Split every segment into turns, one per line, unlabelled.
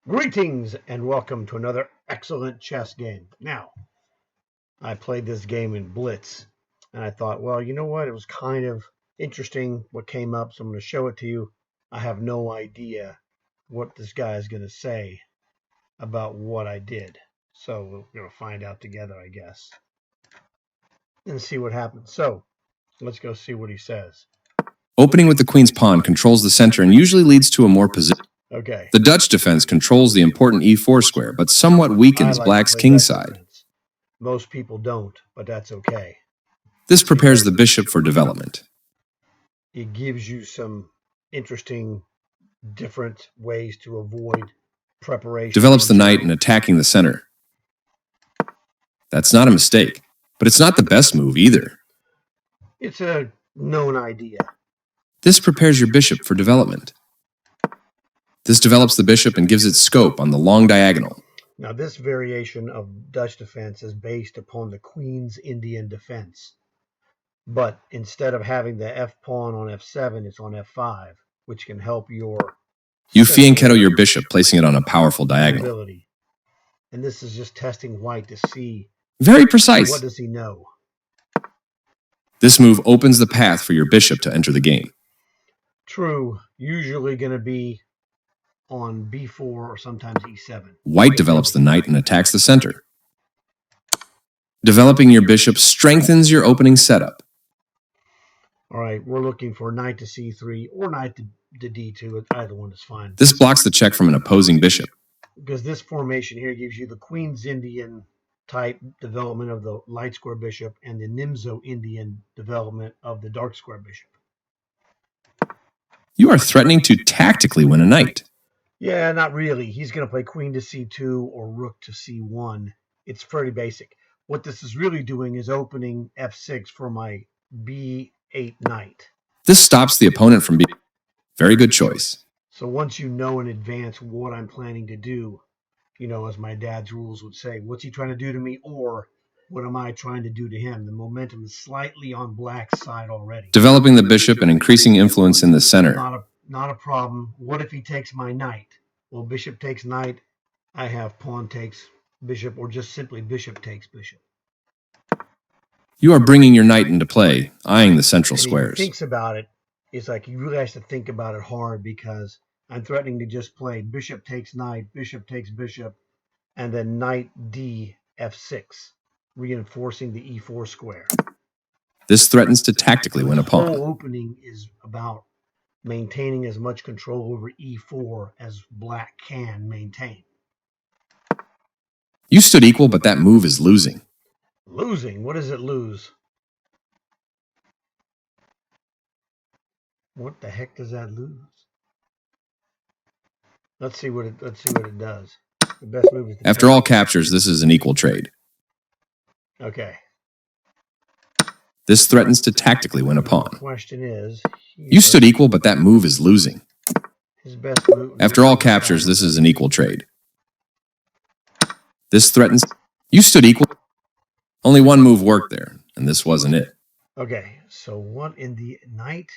Greetings and welcome to another excellent chess game. Now, I played this game in Blitz and I thought, well, you know what? It was kind of interesting what came up, so I'm going to show it to you. I have no idea what this guy is going to say about what I did. So we're going to find out together, I guess, and see what happens. So let's go see what he says.
Opening with the queen's pawn controls the center and usually leads to a more position.
Okay.
The Dutch defense controls the important e4 square, but somewhat weakens black's king side.
Most people don't, but that's okay.
This prepares the bishop for development.
It gives you some interesting, different ways to avoid preparation.
Develops the knight and attacking the center. That's not a mistake, but it's not the best move either.
It's a known idea.
This prepares your bishop for development. This develops the bishop and gives it scope on the long diagonal.
Now, this variation of Dutch defense is based upon the Queen's Indian defense. But instead of having the f-pawn on f7, it's on f5, which can help your...
You fianchetto your bishop, placing it on a powerful diagonal.
And this is just testing white to see...
Very precise.
What does he know?
This move opens the path for your bishop to enter the game.
True. Usually going to be on b4 or sometimes e7.
White develops the knight and attacks the center. Developing your bishop strengthens your opening setup.
All right, we're looking for knight to c3 or knight to d2. Either one is fine.
This blocks the check from an opposing bishop.
Because this formation here gives you the Queen's Indian type development of the light square bishop and the Nimzo Indian development of the dark square bishop.
You are threatening to tactically win a knight.
Yeah, not really. He's going to play queen to c2 or rook to c1. It's pretty basic. What this is really doing is opening f6 for my b8 knight.
This stops the opponent from being... Very good choice.
So once you know in advance what I'm planning to do, you know, as my dad's rules would say, what's he trying to do to me or what am I trying to do to him? The momentum is slightly on black's side already.
Developing the bishop and increasing influence in the center.
Not a problem. What if he takes my knight? Well, bishop takes knight. I have pawn takes bishop, or just simply bishop takes bishop.
You are bringing your knight into play, eyeing the central squares.
He thinks about it. It's like he really has to think about it hard because I'm threatening to just play bishop takes knight, bishop takes bishop, and then knight d f6, reinforcing the e4 square.
This threatens to tactically win a pawn.
The whole opening is about maintaining as much control over e4 as black can maintain.
You stood equal, but that move is losing.
Losing? What does it lose? What the heck does that lose? Let's see what it does. The best move is
after all captures, this is an equal trade.
Okay.
This threatens to tactically win a pawn.
The question is,
you stood equal, but that move is losing.
His best move.
After all captures, this is an equal trade. This threatens. You stood equal. Only one move worked there, and this wasn't it.
Okay, so what in the knight?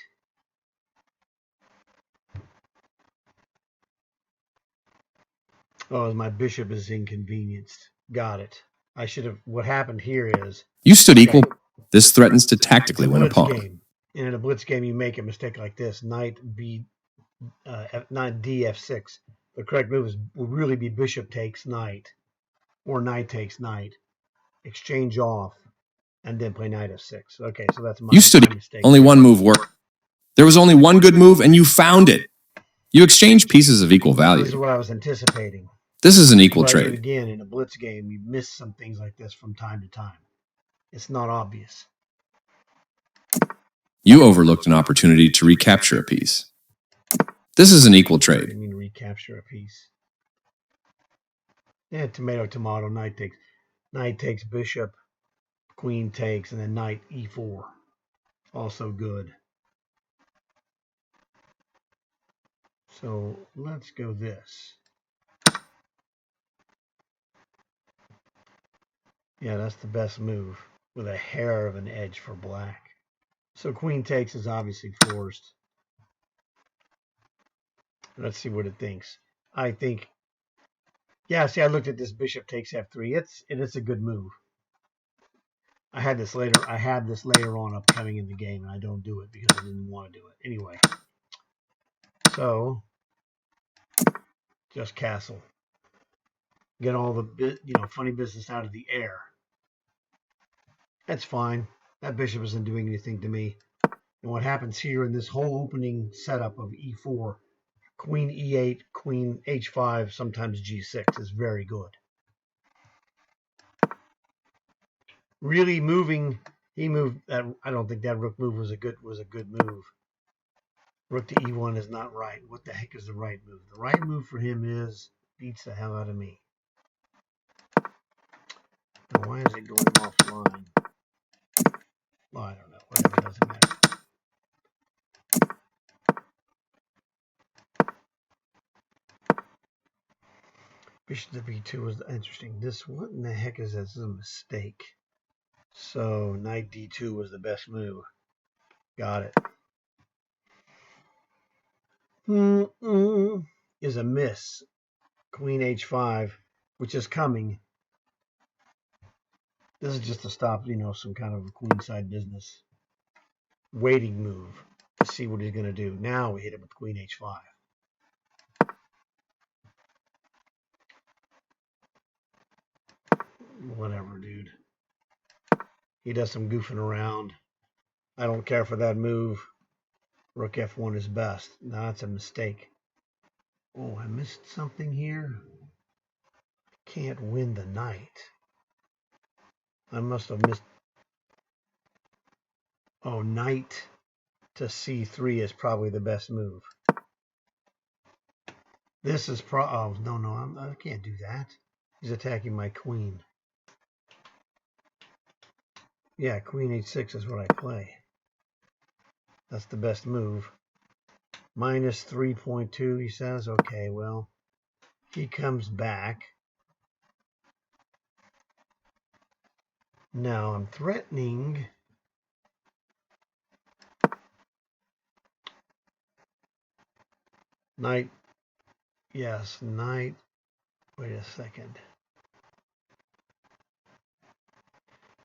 Oh, my bishop is inconvenienced. Got it. I should have. What happened here is
you stood equal. This threatens to tactically win a pawn.
And in a blitz game, you make a mistake like this: knight d f6. The correct move would really be bishop takes knight, or knight takes knight, exchange off, and then play knight f6. Okay, so that's my mistake.
Only one move worked. There was only one good move, and you found it. You exchange pieces of equal value.
This is what I was anticipating.
This is an equal trade.
Again, in a blitz game, you miss some things like this from time to time. It's not obvious.
You overlooked an opportunity to recapture a piece. This is an equal trade.
You mean recapture a piece? Yeah, tomato, tomato, knight takes bishop, queen takes, and then knight e4. Also good. So let's go this. Yeah, that's the best move with a hair of an edge for black. So queen takes is obviously forced. Let's see what it thinks. I think Yeah, see, I looked at this bishop takes f3. It is a good move. I had this later on upcoming in the game, and I don't do it because I didn't want to do it. Anyway. So just castle. Get all the funny business out of the air. That's fine. That bishop isn't doing anything to me. And what happens here in this whole opening setup of e4, queen e8, queen h5, sometimes g6 is very good. Really moving. He moved that. I don't think that rook move was a good move. Rook to e1 is not right. What the heck is the right move? The right move for him is beats the hell out of me. Now, why is it going offline? Well, I don't know. Whatever, doesn't matter. Bishop to b2 was interesting. What in the heck is this? This is a mistake. So knight d2 was the best move. Got it. Is a miss. Queen h5, which is coming. This is just to stop, some kind of queenside business. Waiting move to see what he's going to do. Now we hit him with queen h5. Whatever, dude. He does some goofing around. I don't care for that move. Rook f1 is best. No, that's a mistake. Oh, I missed something here. Can't win the knight. I must have missed. Oh, knight to c3 is probably the best move. This is oh, no, I can't do that. He's attacking my queen. Yeah, queen h6 is what I play. That's the best move. Minus 3.2, he says. Okay, well, he comes back. Now I'm threatening. Knight. Yes, knight. Wait a second.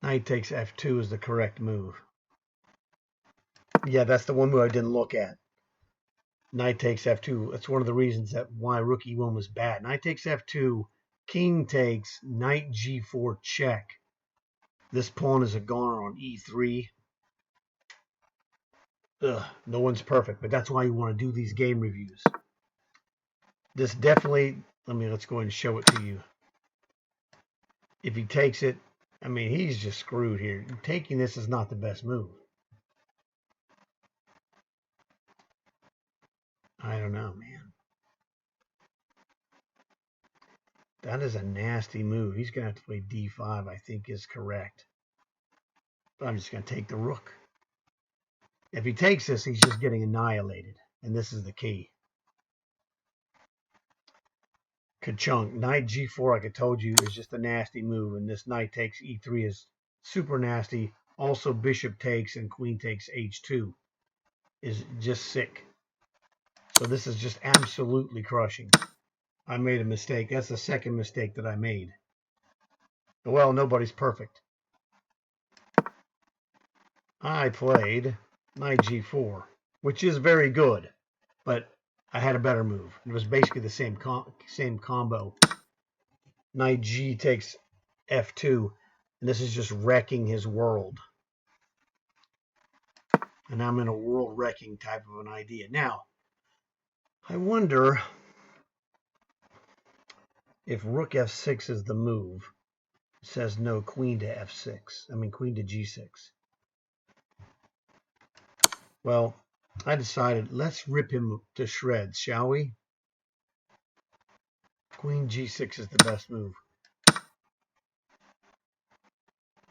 Knight takes f2 is the correct move. Yeah, that's the one move I didn't look at. Knight takes f2. That's one of the reasons that why rook e1 was bad. Knight takes f2. King takes. Knight g4 check. This pawn is a goner on e3. Ugh, no one's perfect, but that's why you want to do these game reviews. This definitely, let's go ahead and show it to you. If he takes it, he's just screwed here. Taking this is not the best move. I don't know, man. That is a nasty move. He's going to have to play d5, I think is correct. But I'm just going to take the rook. If he takes this, he's just getting annihilated. And this is the key. Ka-chunk. Knight g4, like I told you, is just a nasty move. And this knight takes e3 is super nasty. Also, bishop takes and queen takes h2 is just sick. So this is just absolutely crushing. I made a mistake. That's the second mistake that I made. Well, nobody's perfect. I played knight g4, which is very good, but I had a better move. It was basically the same combo. Knight g takes f2, and this is just wrecking his world. And I'm in a world-wrecking type of an idea. Now, I wonder if rook f6 is the move. It says no, queen to f6. Queen to g6. Well, I decided let's rip him to shreds, shall we? Queen g6 is the best move.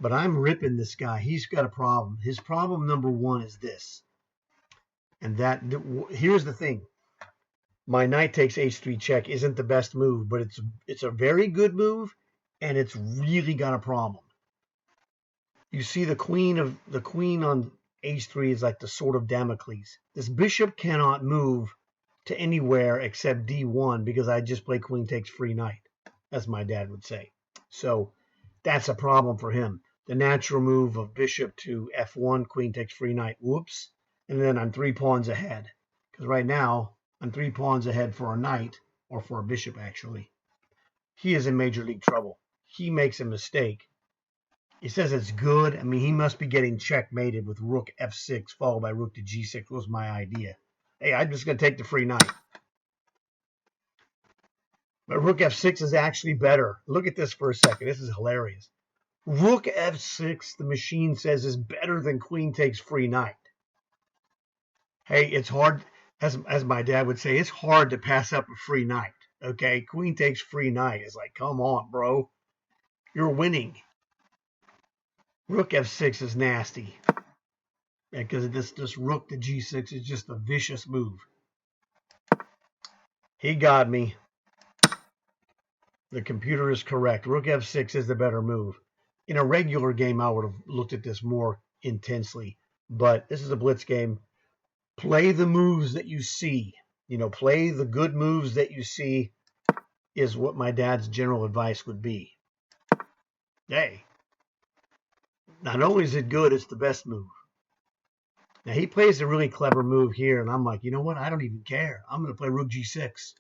But I'm ripping this guy. He's got a problem. His problem number one is this. And here's the thing. My knight takes h3 check isn't the best move, but it's a very good move, and it's really got a problem. You see the queen on h3 is like the sword of Damocles. This bishop cannot move to anywhere except d1 because I just play queen takes free knight. as my dad would say. So that's a problem for him. The natural move of bishop to f1, queen takes free knight, whoops, and then I'm 3 pawns ahead. Because right now, I'm 3 pawns ahead for a knight, or for a bishop actually. He is in major league trouble. He makes a mistake. He says it's good. I mean, he must be getting checkmated with rook f6 followed by rook to g6 was my idea. Hey, I'm just going to take the free knight. But rook f6 is actually better. Look at this for a second. This is hilarious. Rook f6, the machine says, is better than queen takes free knight. Hey, it's hard, as my dad would say, it's hard to pass up a free knight. Okay, queen takes free knight. It's like, come on, bro. You're winning. Rook f6 is nasty. Because this rook to g6 is just a vicious move. He got me. The computer is correct. Rook f6 is the better move. In a regular game, I would have looked at this more intensely. But this is a blitz game. Play the moves that you see. You know, play the good moves that you see is what my dad's general advice would be. Hey, not only is it good, it's the best move. Now, he plays a really clever move here, and I'm like, you know what? I don't even care. I'm going to play rook g6.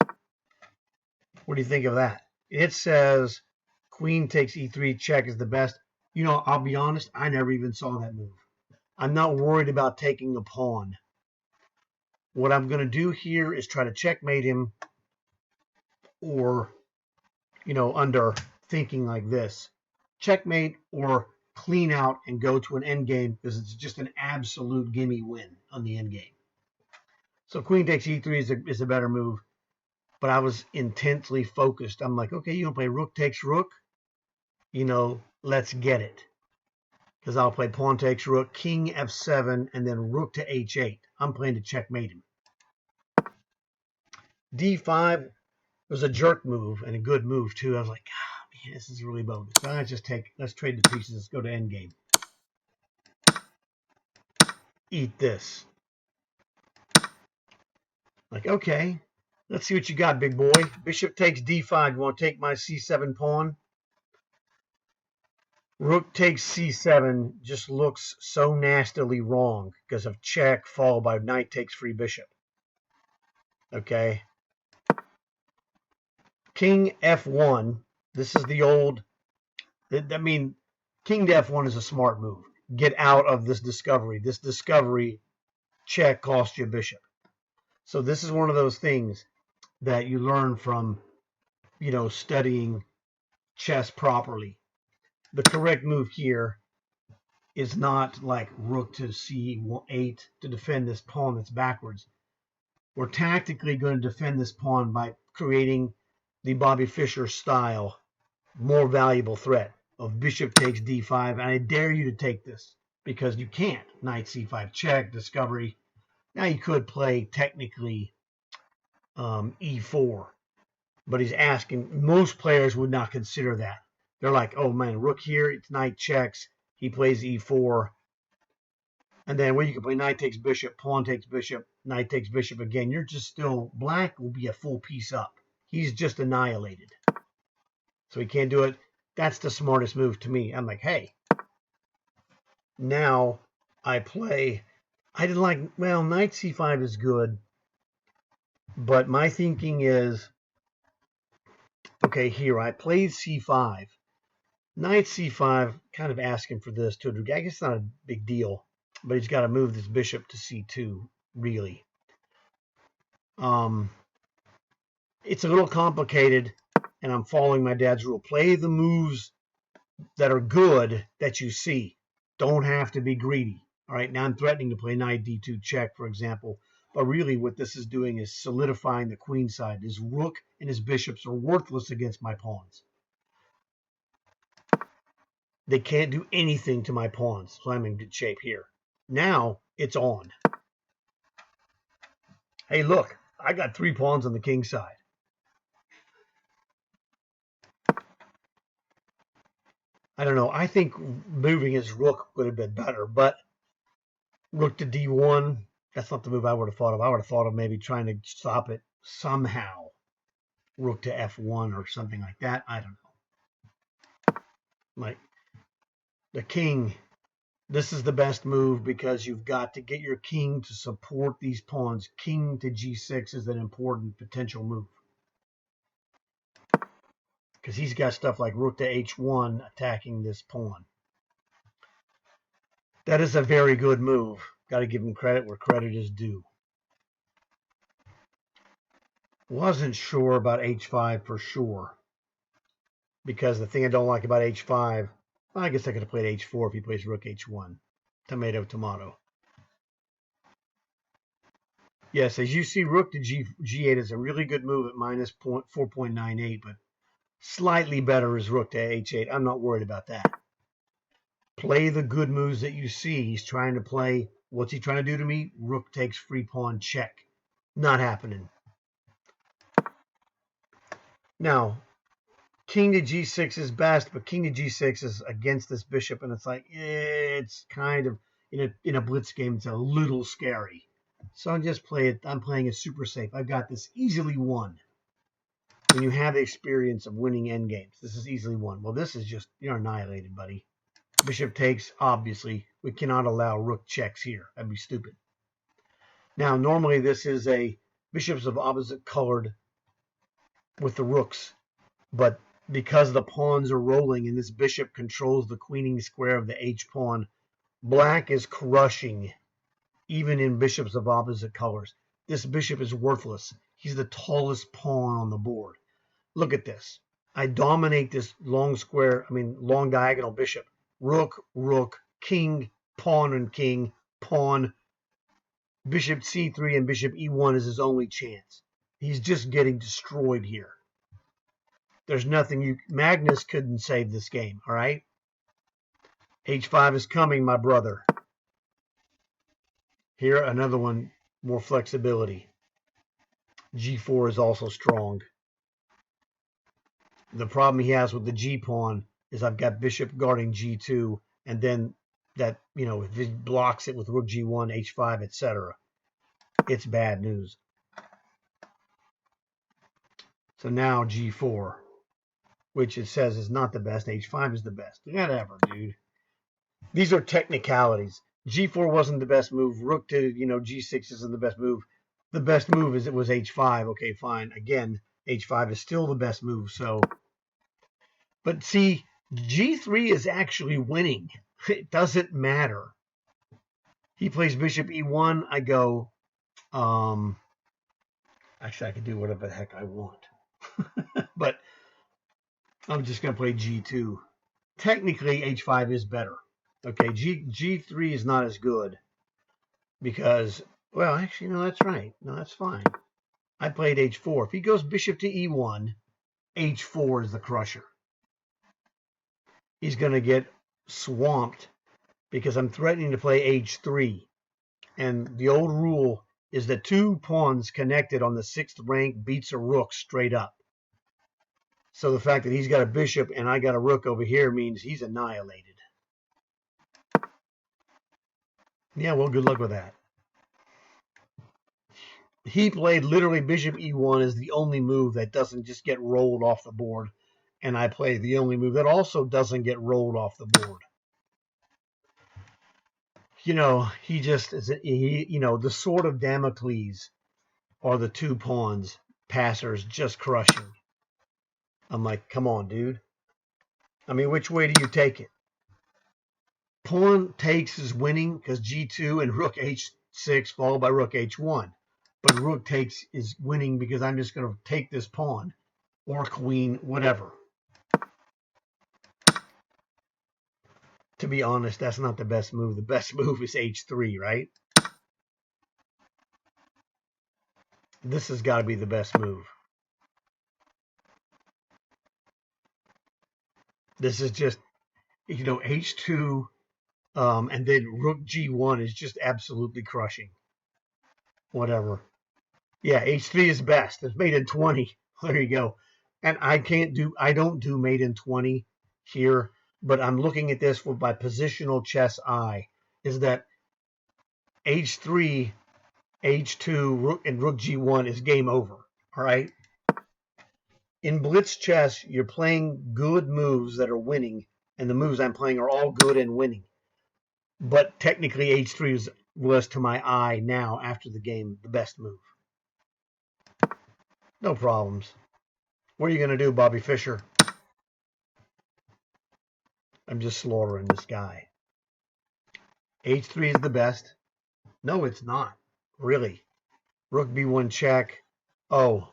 What do you think of that? It says queen takes e3 check is the best. You know, I'll be honest, I never even saw that move. I'm not worried about taking a pawn. What I'm going to do here is try to checkmate him, or, you know, under thinking like this. Checkmate or clean out and go to an endgame because it's just an absolute gimme win on the endgame. So queen takes e3 is a better move, but I was intensely focused. I'm like, okay, you want to play rook takes rook? You know, let's get it. Because I'll play pawn takes rook, king f7, and then rook to h8. I'm playing to checkmate him. d5 was a jerk move and a good move too. I was like, man, this is really bogus. So let's trade the pieces. Let's go to endgame. Eat this. Like, okay, let's see what you got, big boy. Bishop takes d5. You want to take my c7 pawn? Rook takes c7 just looks so nastily wrong because of check followed by knight takes free bishop. Okay. King f1. This is the old. I mean, king to f1 is a smart move. Get out of this discovery. This discovery check cost you a bishop. So this is one of those things that you learn from, you know, studying chess properly. The correct move here is not like rook to c8 to defend this pawn that's backwards. We're tactically going to defend this pawn by creating the Bobby Fischer style, more valuable threat of bishop takes d5. And I dare you to take this because you can't. Knight c5 check, discovery. Now you could play technically e4, but he's asking. Most players would not consider that. They're like, oh man, rook here, it's knight checks. He plays e4. And then where you can play knight takes bishop, pawn takes bishop, knight takes bishop again. You're just still, black will be a full piece up. He's just annihilated. So he can't do it. That's the smartest move to me. I'm like, hey, now I play. I didn't like, well, knight c5 is good. But my thinking is, okay, here, I played c5. Knight c5, kind of asking for this to a degree. I guess it's not a big deal, but he's got to move this bishop to c2, really. It's a little complicated, and I'm following my dad's rule. Play the moves that are good that you see. Don't have to be greedy. All right, now I'm threatening to play knight d2 check, for example. But really what this is doing is solidifying the queen side. His rook and his bishops are worthless against my pawns. They can't do anything to my pawns, so I'm in good shape here. Now it's on. Hey, look, I got 3 pawns on the king side. I don't know. I think moving his rook would have been better, but rook to d1, that's not the move I would have thought of. I would have thought of maybe trying to stop it somehow. rook to f1 or something like that. I don't know. Like the king, this is the best move because you've got to get your king to support these pawns. King to g6 is an important potential move because he's got stuff like rook to h1 attacking this pawn. That is a very good move. Got to give him credit where credit is due. Wasn't sure about h5 for sure. Because the thing I don't like about h5, well, I guess I could have played h4 if he plays rook h1. Tomato, tomato. Yes, as you see, rook to g8 is a really good move at minus 4.98, but slightly better is rook to h8. I'm not worried about that. Play the good moves that you see. He's trying to play, what's he trying to do to me? Rook takes free pawn check. Not happening. Now, king to g6 is best, but king to g6 is against this bishop, and it's like, it's kind of, in a blitz game, it's a little scary. So I'll just play it. I'm playing it super safe. I've got this easily won. When you have the experience of winning endgames, this is easily won. Well, this is just, you're annihilated, buddy. Bishop takes, obviously. We cannot allow rook checks here. That'd be stupid. Now, normally this is a bishops of opposite colored with the rooks, but because the pawns are rolling and this bishop controls the queening square of the h-pawn, black is crushing, even in bishops of opposite colors. This bishop is worthless. He's the tallest pawn on the board. Look at this. I dominate this long diagonal bishop. Rook, rook, king, pawn and king, pawn. Bishop c3 and bishop e1 is his only chance. He's just getting destroyed here. There's nothing Magnus couldn't save this game, all right? h5 is coming, my brother. Here, another one, more flexibility. g4 is also strong. The problem he has with the g-pawn is I've got bishop guarding g2, and then that, if he blocks it with rook g1, h5, etc., it's bad news. So now g4, which it says is not the best. h5 is the best. Whatever, dude. These are technicalities. g4 wasn't the best move. Rook to, g6 isn't the best move. The best move is it was h5. Okay, fine. Again, h5 is still the best move. So, but see, g3 is actually winning. It doesn't matter. He plays bishop e1. I go, actually, I can do whatever the heck I want. But I'm just going to play g2. Technically, h5 is better. Okay, g3 is not as good because, well, actually, no, that's right. No, that's fine. I played h4. If he goes bishop to e1, h4 is the crusher. He's going to get swamped because I'm threatening to play h3. And the old rule is that two pawns connected on the 6th rank beats a rook straight up. So the fact that he's got a bishop and I got a rook over here means he's annihilated. Yeah, well, good luck with that. He played literally bishop e1 as the only move that doesn't just get rolled off the board. And I play the only move that also doesn't get rolled off the board. He just is, the sword of Damocles are the two pawns, passers just crushing. I'm like, come on, dude. I mean, which way do you take it? Pawn takes is winning because g2 and rook h6 followed by rook h1. But rook takes is winning because I'm just going to take this pawn or queen, whatever. To be honest, that's not the best move. The best move is h3, right? This has got to be the best move. This is just, h2, and then rook g1 is just absolutely crushing. Whatever. Yeah, h3 is best. It's made in 20. There you go. And I don't do made in 20 here, but I'm looking at this with my positional chess eye, is that h3, h2, rook, and rook g1 is game over. All right? In Blitz Chess, you're playing good moves that are winning, and the moves I'm playing are all good and winning. But technically, H3 was to my eye now, after the game, the best move. No problems. What are you going to do, Bobby Fischer? I'm just slaughtering this guy. H3 is the best. No, it's not. Really. Rook B1 check. Oh,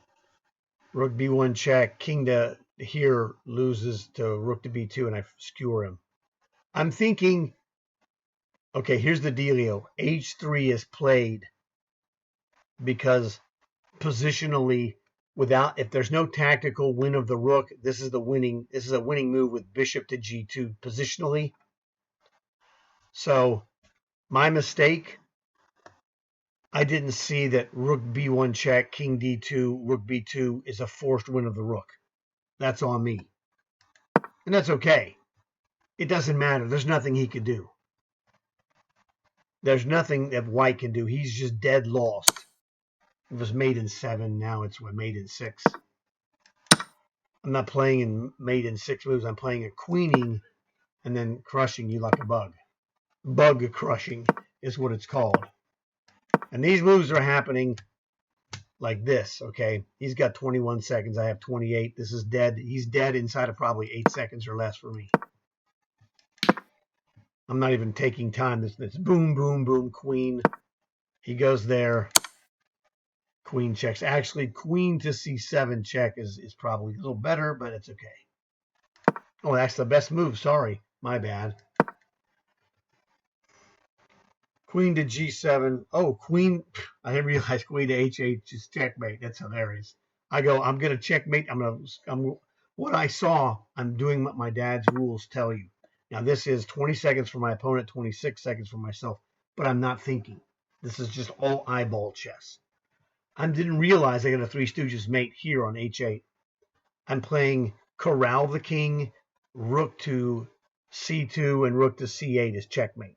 Rook B1 check. King to here loses to Rook to B2, and I skewer him. I'm thinking, okay, here's the dealio. H3 is played because positionally, if there's no tactical win of the rook, this is a winning move with bishop to G2 positionally. So my mistake, I didn't see that Rook B1 check, King D2, Rook B2 is a forced win of the rook. That's on me. And that's okay. It doesn't matter. There's nothing he could do. There's nothing that White can do. He's just dead lost. It was mate in 7. Now it's mate in 6. I'm not playing in mate in 6 moves. I'm playing a queening and then crushing you like a bug. Bug crushing is what it's called. And these moves are happening like this, okay? He's got 21 seconds. I have 28. This is dead. He's dead inside of probably 8 seconds or less for me. I'm not even taking time. This boom, boom, boom, queen. He goes there. Queen checks. Actually, queen to C7 check is probably a little better, but it's okay. Oh, that's the best move. Sorry. My bad. Queen to G7. Oh, queen. I didn't realize queen to H8 is checkmate. That's hilarious. I'm going to checkmate. What I saw, I'm doing what my dad's rules tell you. Now, this is 20 seconds for my opponent, 26 seconds for myself, but I'm not thinking. This is just all eyeball chess. I didn't realize I got a Three Stooges mate here on H8. I'm playing corral the king, rook to C2, and rook to C8 is checkmate.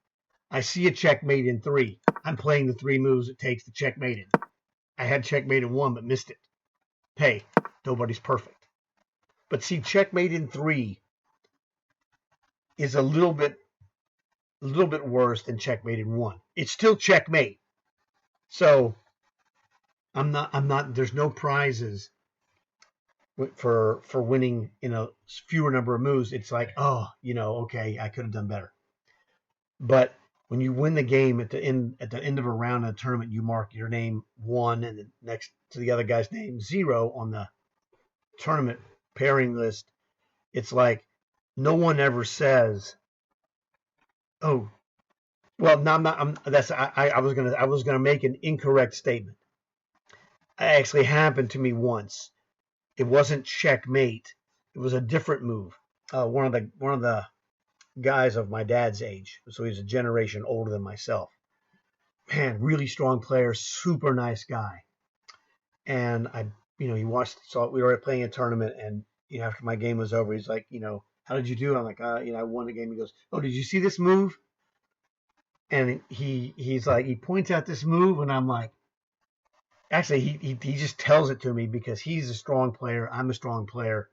I see a checkmate in 3. I'm playing the 3 moves it takes to checkmate it. I had checkmate in 1, but missed it. Hey, nobody's perfect. But see, checkmate in 3 is a little bit worse than checkmate in 1. It's still checkmate. So I'm not. There's no prizes for winning in a fewer number of moves. It's like, oh, okay, I could have done better. But when you win the game at the end of a round in a tournament, you mark your name 1 and then next to the other guy's name 0 on the tournament pairing list. It's like no one ever says, "Oh, well, no, I'm not." I was gonna make an incorrect statement. It actually happened to me once. It wasn't checkmate. It was a different move. One of the guys of my dad's age, so he's a generation older than myself. Man, really strong player, super nice guy. And he saw we were playing a tournament, and after my game was over, he's like, how did you do? I'm like, I won the game. He goes, oh, did you see this move? And he's like, he points out this move, and I'm like, actually, he just tells it to me because he's a strong player. I'm a strong player.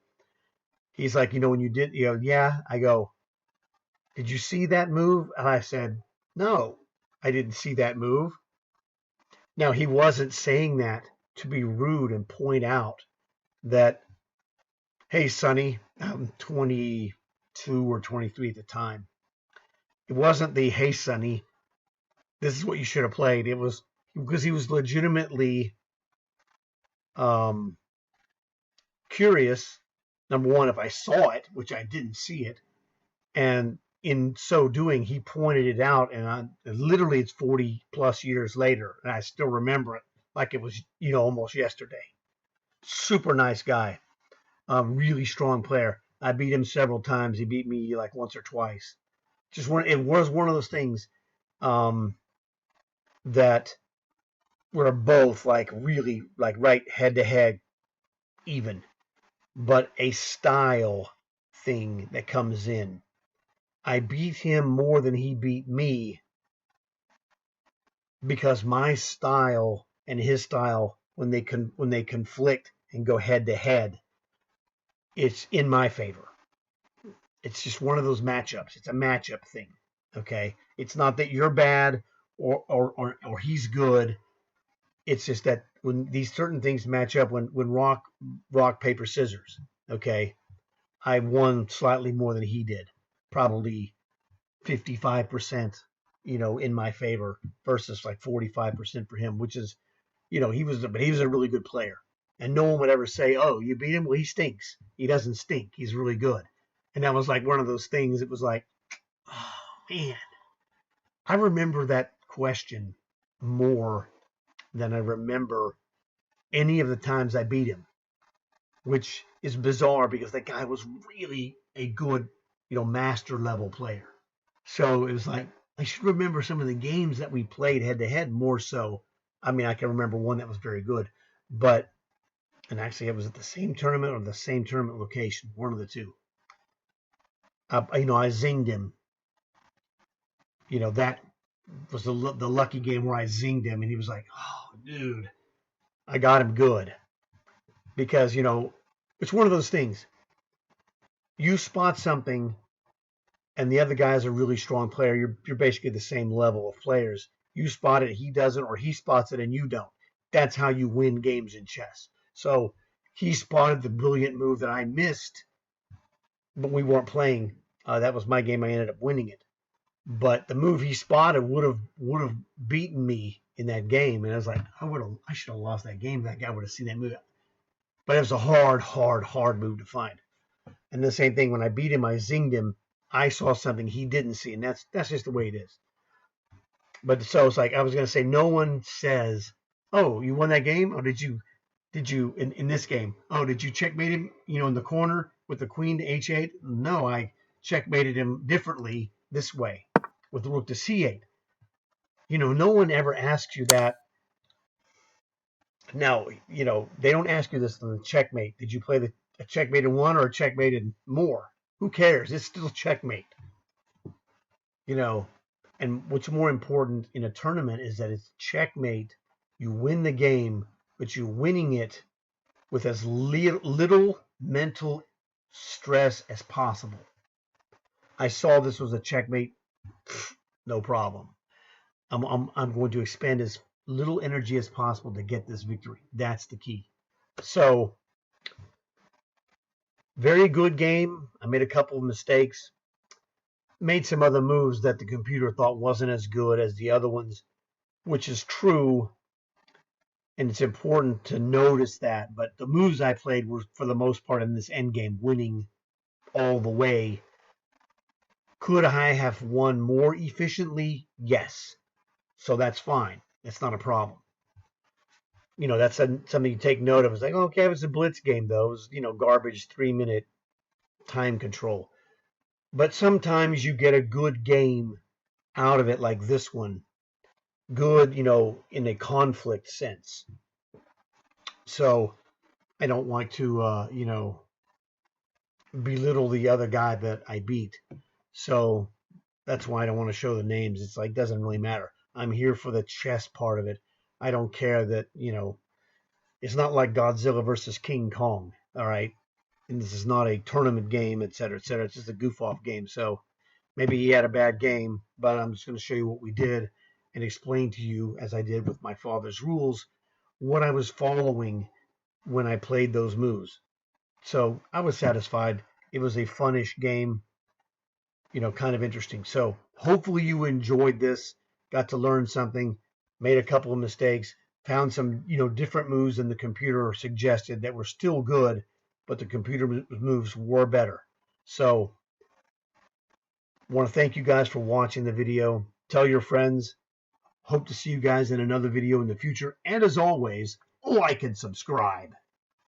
He's like, when you did, yeah. I go, did you see that move? And I said, no, I didn't see that move. Now, he wasn't saying that to be rude and point out that, hey, Sonny, I'm 22 or 23 at the time. It wasn't the, hey, Sonny, this is what you should have played. It was because he was legitimately curious, number one, if I saw it, which I didn't see it. And in so doing, he pointed it out, and literally it's 40 plus years later, and I still remember it like it was, almost yesterday. Super nice guy, really strong player. I beat him several times. He beat me like once or twice. It was one of those things that we're both like really like right head to head, even, but a style thing that comes in. I beat him more than he beat me because my style and his style, when they conflict and go head to head, it's in my favor. It's just one of those matchups. It's a matchup thing. Okay. It's not that you're bad or he's good. It's just that when these certain things match up, when rock, paper, scissors, okay, I won slightly more than he did, probably 55%, in my favor versus like 45% for him, which is, he was a really good player, and no one would ever say, "Oh, you beat him." Well, he stinks. He doesn't stink. He's really good, and that was like one of those things. It was like, oh man, I remember that question more than I remember any of the times I beat him, which is bizarre because that guy was really a good, master level player. So it was like, I should remember some of the games that we played head to head more so. I mean, I can remember one that was very good, and actually it was at the same tournament or the same tournament location, one of the two. I zinged him. That was the lucky game where I zinged him, and he was like, "Oh, dude, I got him good." Because, it's one of those things. You spot something and the other guy's a really strong player, you're basically the same level of players. You spot it, he doesn't, or he spots it and you don't. That's how you win games in chess. So he spotted the brilliant move that I missed, but we weren't playing. That was my game. I ended up winning it. But the move he spotted would have beaten me in that game, and I was like, I should have lost that game. That guy would have seen that move. But it was a hard move to find. And the same thing, when I beat him, I zinged him. I saw something he didn't see, and that's just the way it is. But so it's like I was going to say, no one says, "Oh, you won that game," or did you in this game? Oh, did you checkmate him? In the corner with the queen to h8? No, I checkmated him differently this way with the rook to c8. No one ever asks you that. Now, they don't ask you this in the checkmate. Did you play a checkmated one or a checkmated more? Who cares? It's still checkmate. And what's more important in a tournament is that it's checkmate. You win the game, but you're winning it with as little mental stress as possible. I saw this was a checkmate. No problem. I'm going to expend as little energy as possible to get this victory. That's the key. So, very good game. I made a couple of mistakes. Made some other moves that the computer thought wasn't as good as the other ones, which is true. And it's important to notice that. But the moves I played were, for the most part, in this endgame, winning all the way. Could I have won more efficiently? Yes. So that's fine. That's not a problem. That's something you take note of. It's like, okay, it was a blitz game, though. It was, garbage 3-minute time control. But sometimes you get a good game out of it, like this one. Good, in a conflict sense. So I don't want to, belittle the other guy that I beat. So that's why I don't want to show the names. It's like, doesn't really matter. I'm here for the chess part of it. I don't care that, it's not like Godzilla versus King Kong. All right. And this is not a tournament game, et cetera, et cetera. It's just a goof off game. So maybe he had a bad game, but I'm just going to show you what we did and explain to you, as I did with my father's rules, what I was following when I played those moves. So I was satisfied. It was a funnish game, kind of interesting. So hopefully you enjoyed this, got to learn something, made a couple of mistakes, found some, different moves than the computer suggested that were still good, but the computer moves were better. So I want to thank you guys for watching the video. Tell your friends. Hope to see you guys in another video in the future. And as always, like and subscribe.